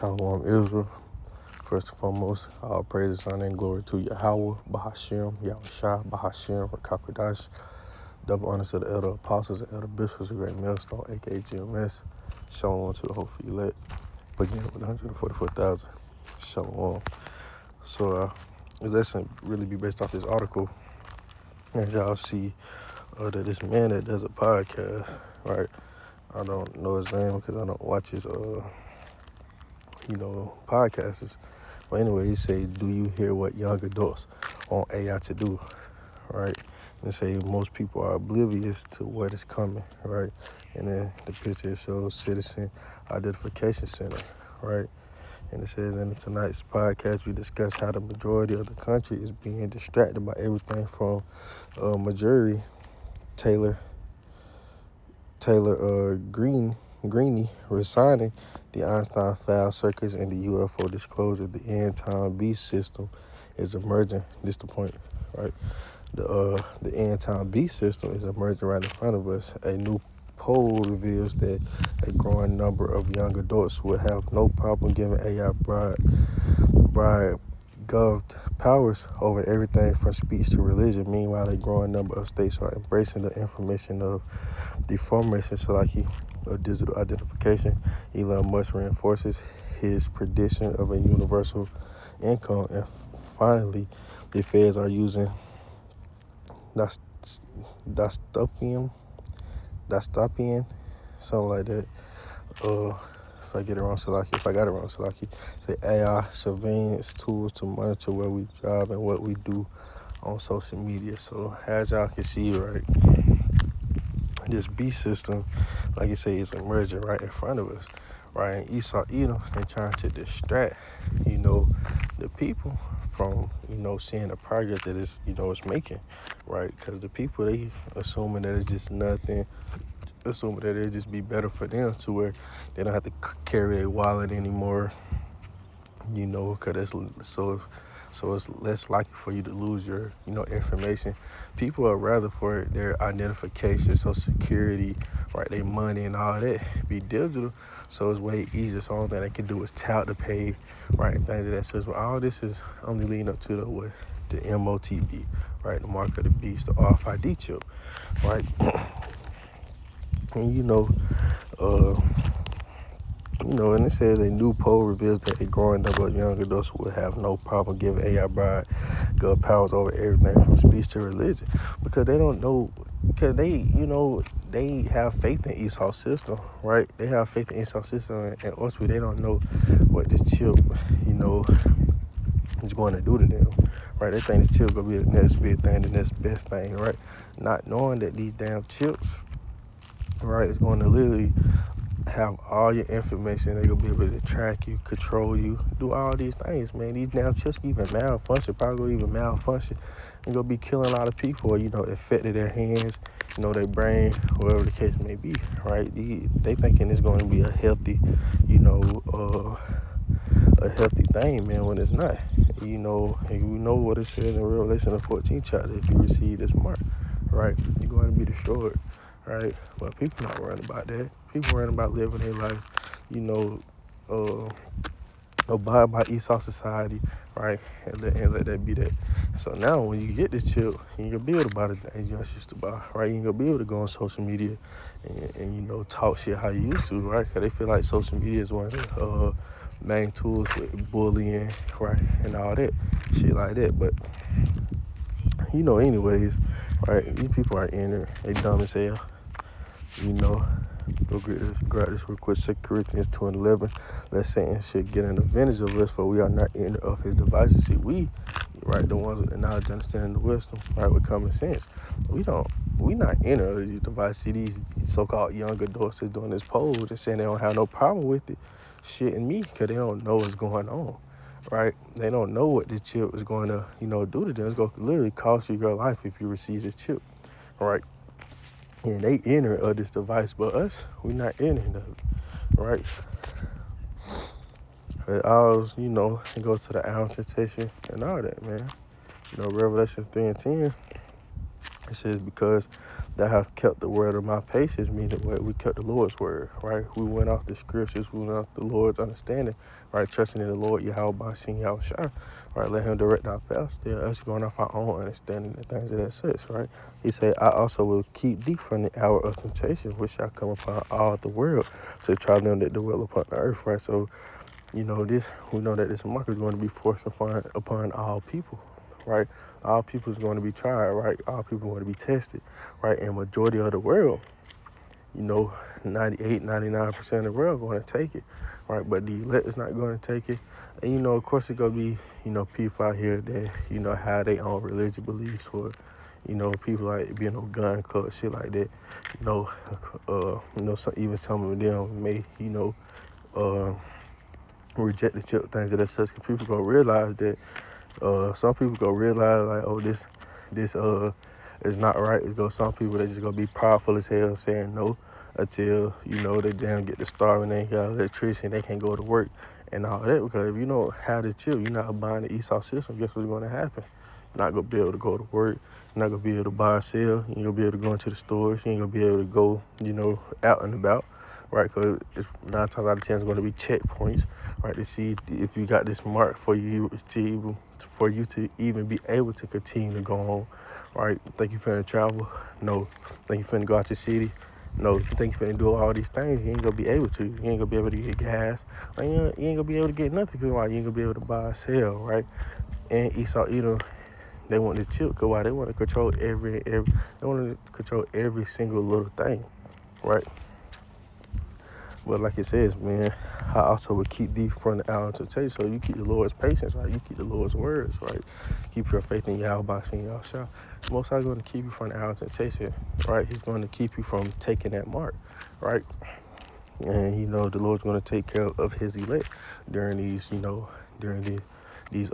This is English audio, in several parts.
Shalom Israel. First and foremost, all praises, honor, and glory to Yahweh, Bahashem, Yahushua, Bahashem, Rakakwadash. Double honor to the elder apostles and elder bishops of Great Millstone, aka GMS. Shalom to the hopeful elect. Begin with 144,000. Shalom. So, this lesson really be based off this article. As y'all see, that this man that does a podcast, right? I don't know his name because I don't watch his, podcasts. But anyway, he say, do you hear what young adults want AI to do, right? And say most people are oblivious to what is coming, right? And then the picture shows Citizen Identification Center, right? And it says, in tonight's podcast, we discuss how the majority of the country is being distracted by everything from Marjorie Taylor Greene resigning, the Einstein file circus, and the UFO disclosure. The end-time beast system is emerging. This the point, right? The end-time beast system is emerging right in front of us. A new poll reveals that a growing number of young adults will have no problem giving AI bribe governed powers over everything from speech to religion. Meanwhile, a growing number of states are embracing the information of deformation, of digital identification. Elon Musk reinforces his prediction of a universal income. And finally, the feds are using dystopian, something like that. If I get it wrong, Salaki. If I got it wrong, Salaki. Say AI surveillance tools to monitor where we drive and what we do on social media. So as y'all can see, right, this beast system, like you say, is emerging right in front of us, right? And Esau Edom, they're trying to distract, the people from, seeing the progress that it's making, right? Because the people, they assuming that it's just nothing, assuming that it'll just be better for them to where they don't have to carry their wallet anymore, because so it's less likely for you to lose your, information. People are rather for their identification, social security, right, their money and all that be digital, so it's way easier. So all thing they can do is tout to pay, right, and things of that sort. But all this is only leading up to the MOTB, right, the mark of the beast, the RFID chip, right? And it says a new poll reveals that a growing number of young adults will have no problem giving AI bribe powers over everything from speech to religion, because they don't know, because they have faith in Esau's system, right? They have faith in Esau's system, and ultimately they don't know what this chip, is going to do to them, right? They think this chip going to be the next big thing, the next best thing, right? Not knowing that these damn chips, right, is going to literally have all your information. They're going to be able to track you, control you, do all these things, man. These damn chips even malfunction, probably even malfunction, and going to be killing a lot of people, infected their hands, their brain, whatever the case may be, right? They thinking it's going to be a healthy, a healthy thing, man, when it's not. And you know what it says in Revelation, the 14th chapter, if you receive this mark, right, you're going to be destroyed, right? But people not worrying about that. People worrying about living their life, abide by Esau society, right? And let that be that. So now when you get this chip, you ain't gonna be able to buy the things you used to buy, right? You ain't gonna be able to go on social media and talk shit how you used to, right? Because they feel like social media is one of the main tools with bullying, right? And all that shit like that. But anyways, right? These people are in it. They dumb as hell. Go grab this real quick. 2 Corinthians 2:11. Let's Satan should get an advantage of us, for we are not in of his devices. See, we, right, the ones with the knowledge, understanding, the wisdom, right, with common sense. We not in of these devices. See, these so-called young adults that's doing this poll, they're saying they don't have no problem with it. Shitting me, because they don't know what's going on, right? They don't know what this chip is going to, do to them. It's going to literally cost you your life if you receive this chip, right? And they enter of this device, but us, we not in it, right? It all, it goes to the hour temptation and all that, man. Revelation 3:10, it says, because that have kept the word of my patience, meaning what we kept the Lord's word, right? We went off the scriptures, we went off the Lord's understanding, right? Trusting in the Lord, Yahweh Bashim Yahushua, right? Let him direct our paths. There, us going off our own understanding and things of that such, right? He said, I also will keep thee from the hour of temptation, which shall come upon all the world to try them that dwell upon the earth, right? So, we know that this mark is going to be forced upon all people, right? All people is going to be tried, right? All people are going to be tested, right? And majority of the world, 98, 99% of the world going to take it, right? But the elect is not going to take it. And, of course, it's going to be, people out here that, have their own religious beliefs, or, people like being on gun club, shit like that. Even some of them may, reject the chip things of that such, because people gonna realize that some people gonna realize like, oh, this is not right. It's gonna, some people they just gonna be powerful as hell saying no until they damn get the starving, they ain't got electricity, they can't go to work and all that. Because if you don't have the chip, you're not buying the Esau system, guess what's gonna happen? You're not gonna be able to go to work, you're not gonna be able to buy or sell, you ain't gonna be able to go into the stores, you ain't gonna be able to go, out and about. Right, because it's 9 times out of 10 it's going to be checkpoints, right, to see if you got this mark for you to even be able to continue to go on, right? Think you finna travel? No. Think you finna go out your city? No. You think you finna do all these things? You ain't gonna be able to. You ain't gonna be able to get gas. Like, you ain't gonna be able to get nothing, because why? You ain't gonna be able to buy or sell, right? And Esau Edom, they want this chip, because why? They want to control every single little thing, right? But like it says, man, I also will keep thee from the hour of temptation. So you keep the Lord's patience, right? You keep the Lord's words, right? Keep your faith in Yahweh Bashim Yahushua. Most High is going to keep you from the hour of temptation, right? He's going to keep you from taking that mark, right? And the Lord's going to take care of his elect during these, these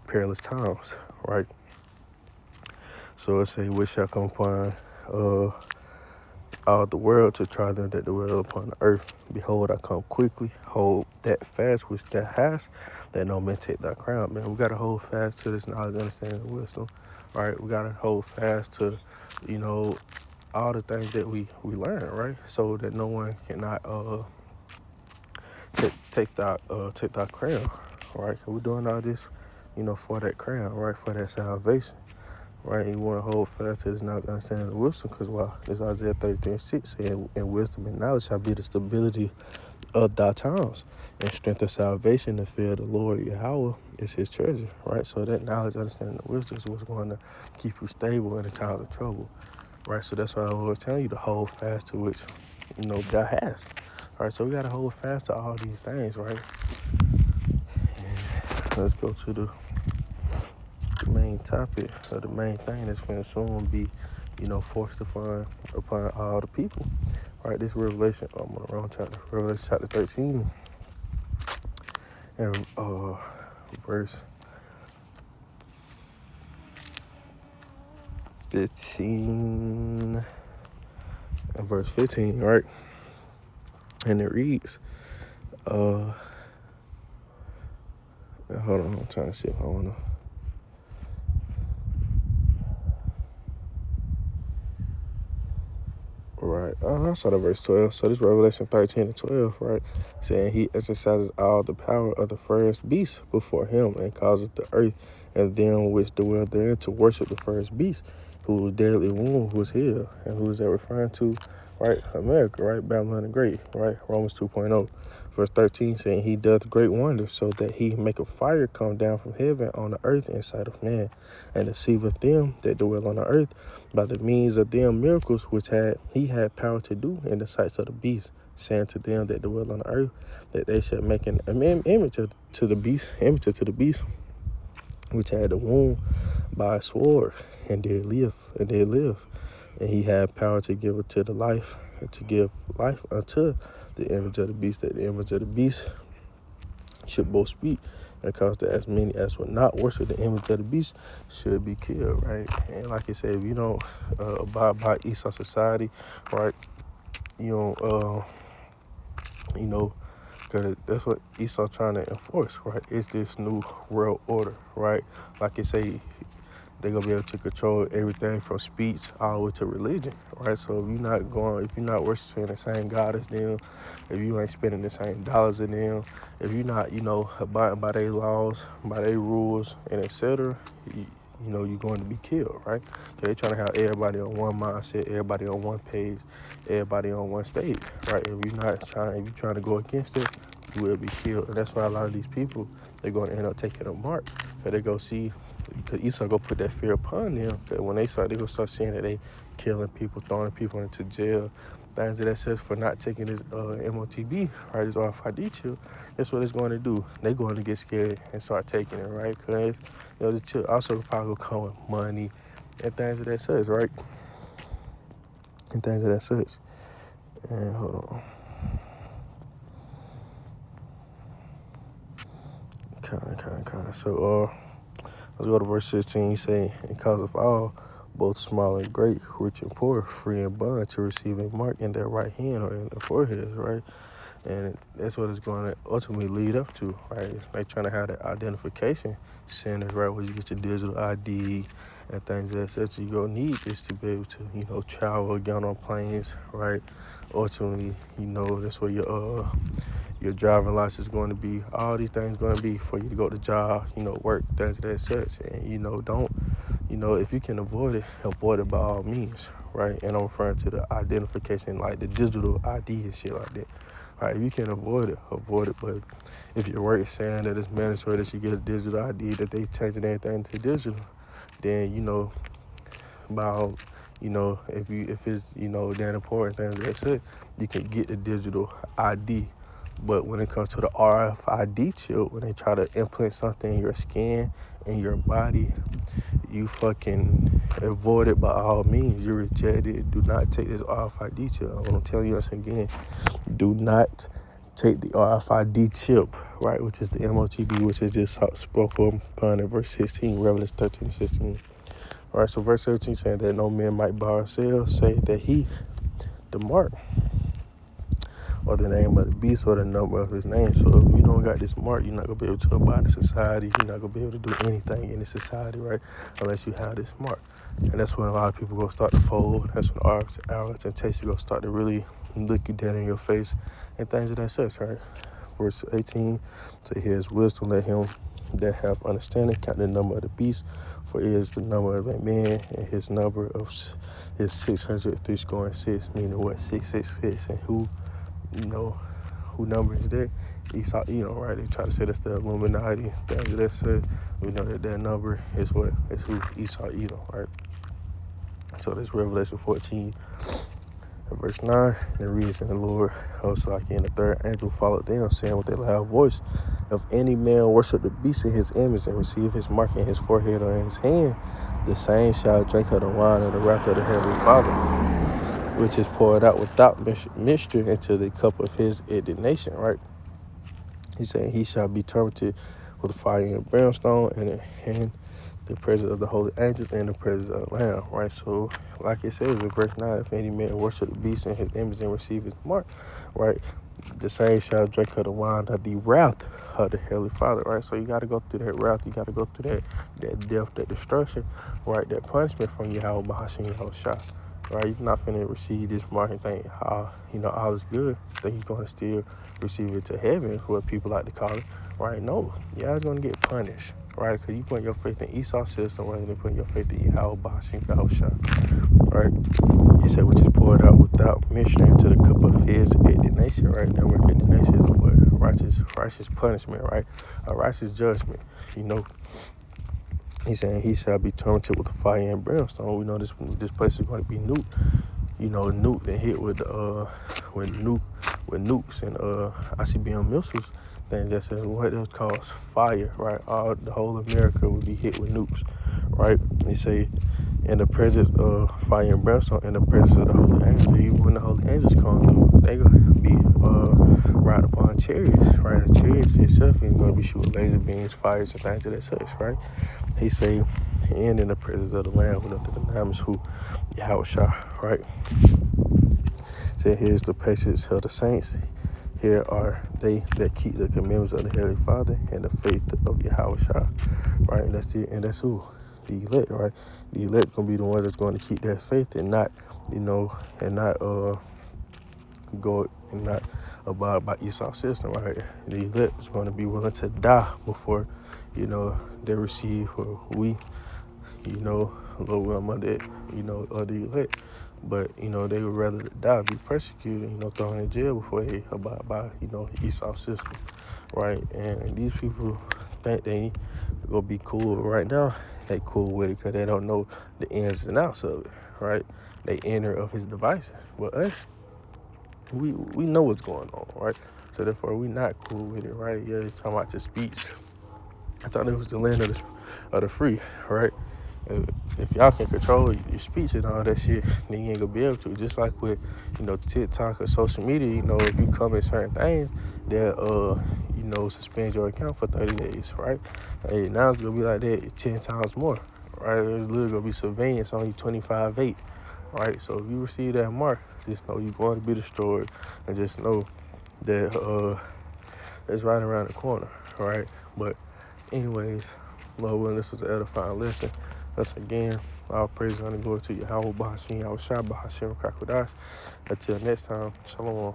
perilous times, right? So it say, which shall come upon all the world to try them that dwell upon the earth. Behold, I come quickly. Hold that fast which thou hast, that no man take thy crown. Man, we got to hold fast to this knowledge, understanding, and wisdom. Right? We got to hold fast to, all the things that we learn, right? So that no one cannot take thy crown, right? We're doing all this, for that crown, right? For that salvation. Right, you want to hold fast to this knowledge, understanding, and wisdom, because this Isaiah 33:6 saying, and wisdom and knowledge shall be the stability of thy towns, and strength of salvation, the fear of the Lord Yahweh is his treasure, right? So that knowledge, understanding, and wisdom is what's going to keep you stable in the times of trouble, right? So that's why the Lord telling you to hold fast to which, thou hast, right? So we got to hold fast to all these things, right? And let's go to the main topic, or the main thing that's going to soon be, forced upon all the people, right? This Revelation, I'm on the wrong chapter, Revelation chapter 13, and verse 15, and verse 15, right? And it reads, hold on, I'm trying to see if I want to. Right. I saw the verse 12. So this Revelation 13 and 12, right? Saying he exercises all the power of the first beast before him, and causes the earth and them which dwell therein to worship the first beast, whose deadly wound was healed. And who is that referring to? Right? America, right? Babylon the Great, right? Romans 2.0. Verse 13 saying he doth great wonders, so that he make a fire come down from heaven on the earth in sight of man, and deceiveth them that dwell on the earth by the means of them miracles which he had power to do in the sights of the beast, saying to them that dwell on the earth that they should make an image to the beast, which had the wound by a sword, and did live. And he had power to give it to the life, and to give life unto the image of the beast, that the image of the beast should both speak, and cause that as many as would not worship the image of the beast should be killed, right? And like I said, if you don't abide by Esau society, right, you don't, because that's what Esau trying to enforce, right? It's this new world order, right? Like I say, they're gonna be able to control everything from speech all the way to religion, right? So if you're not worshiping the same God as them, if you ain't spending the same dollars as them, if you're not, abiding by their laws, by their rules, and etc., you're going to be killed, right? So they're trying to have everybody on one mindset, everybody on one page, everybody on one stage, right? If you're trying to go against it, you will be killed. And that's why a lot of these people, they're going to end up taking a mark. So they go see, because Esau go put that fear upon them, that when they going to start seeing that they killing people, throwing people into jail, things of that such for not taking this MOTB, right, this RFID chip. That's what it's going to do. They're going to get scared and start taking it, right? Because the chip also probably will come with money and things of that such, right? And things of that such. And hold on. So let's go to verse 16. You say, and cause of all, both small and great, rich and poor, free and bond, to receive a mark in their right hand or in their foreheads, right? And that's what it's going to ultimately lead up to, right? It's like trying to have that identification centers, right, where you get your digital ID and things of that such. You're going to need this to be able to, travel, get on planes, right? Ultimately, that's where your driving license is going to be. All these things going to be for you to go to job, work, things of that such. And, don't, if you can avoid it by all means, right? And I'm referring to the identification, like the digital ID and shit like that. Right, if you can avoid it. But if your work is saying that it's mandatory that you get a digital ID, that they changing everything to digital, then about if it's that important things that's it, you can get the digital ID. But when it comes to the RFID chip, when they try to implant something in your skin, in your body, you fucking avoid it by all means. You reject it. Do not take this RFID chip. I'm gonna tell you this again. Do not take the RFID chip, right, which is the MOTB, which is just spoken upon in verse 16, Revelation 13:16. All right, so verse 17 saying that no man might buy or sell, say that he, the mark, or the name of the beast, or the number of his name. So if you don't got this mark, you're not going to be able to abide in society. You're not going to be able to do anything in this society, right, unless you have this mark. And that's when a lot of people going to start to fold. That's when arrogance and taste going to start to really look you dead in your face and things of that such, right? Verse 18, so here's wisdom, let him that have understanding count the number of the beast, for it is the number of a man, and his number is 603, meaning what, 666, and who number is that? Esau, right? They try to say that's the Illuminati. That's said. We know that number is what? It's who? Esau, right? So that's Revelation 14, and verse 9. And it reads, and the Lord, and the third angel followed them, saying with a loud voice, if any man worship the beast in his image and receive his mark in his forehead or in his hand, the same shall drink of the wine of the wrath of the heavenly Father, which is poured out without mixture into the cup of his indignation, right? He's saying he shall be tormented with fire and brimstone and the presence of the holy angels and the presence of the Lamb, right? So, like it says in verse 9, if any man worship the beast in his image and receive his mark, right, the same shall drink of the wine of the wrath of the Heavenly Father, right? So you got to go through that wrath, you got to go through that death, that destruction, right, that punishment from Yahweh Bahashim Yahushua. Right, you're not finna receive this mark and think, all is good. Think you're gonna still receive it to heaven, is what people like to call it. Right? No, y'all's gonna get punished. Right? Because you put your faith in Esau's system rather than putting your faith in Yahweh Bashim Yahushua. Right? He said, which is poured out without mixture into the cup of his indignation. Right? That word indignation is what? Righteous punishment. Right? A righteous judgment. He's saying he shall be tormented with fire and brimstone. We know this place is going to be nuked. Nuked and hit with nukes and ICBM missiles. Then that's what it calls fire, right? The whole America will be hit with nukes, right? They say in the presence of fire and brimstone, in the presence of the holy angels. Even when the holy angels come through, they gonna be riding upon chariots, right? The chariots itself is gonna be shooting laser beams, fires, and things of that such, right? He say, and in the presence of the Lamb, the Lamb is who? Yahushua, right? Say, here's the patience of the saints. Here are they that keep the commandments of the Heavenly Father and the faith of Yahushua, right? And that's who? the elect, right? The elect gonna be the ones that's going to keep that faith and not, and not go and not abide by Esau's system, right? The elect is going to be willing to die before, they receive or we, Lord will among that, of the elect. But, they would rather die, be persecuted, thrown in jail before they abide by, Esau's system, right? And these people think they gonna be cool right now. They cool with it because they don't know the ins and outs of it, right? They enter of his devices. But us, we know what's going on, right? So therefore, we not cool with it, right? Yeah, you're talking about your speech. I thought it was the land of the free, right? If y'all can control your speech and all that shit, then you ain't gonna be able to. Just like with, TikTok or social media, if you comment certain things, they'll, suspend your account for 30 days, right? Hey, now it's gonna be like that 10 times more, right? It's literally gonna be surveillance on you 25/8, right? So if you receive that mark, just know you're going to be destroyed, and just know that it's right around the corner, right? But anyways, Lord willing, this was an edifying lesson. Thus again, all praise and glory to Yahweh Bahashim, Yahweh Shai Bahashim Krakodash. Until next time, Shalom.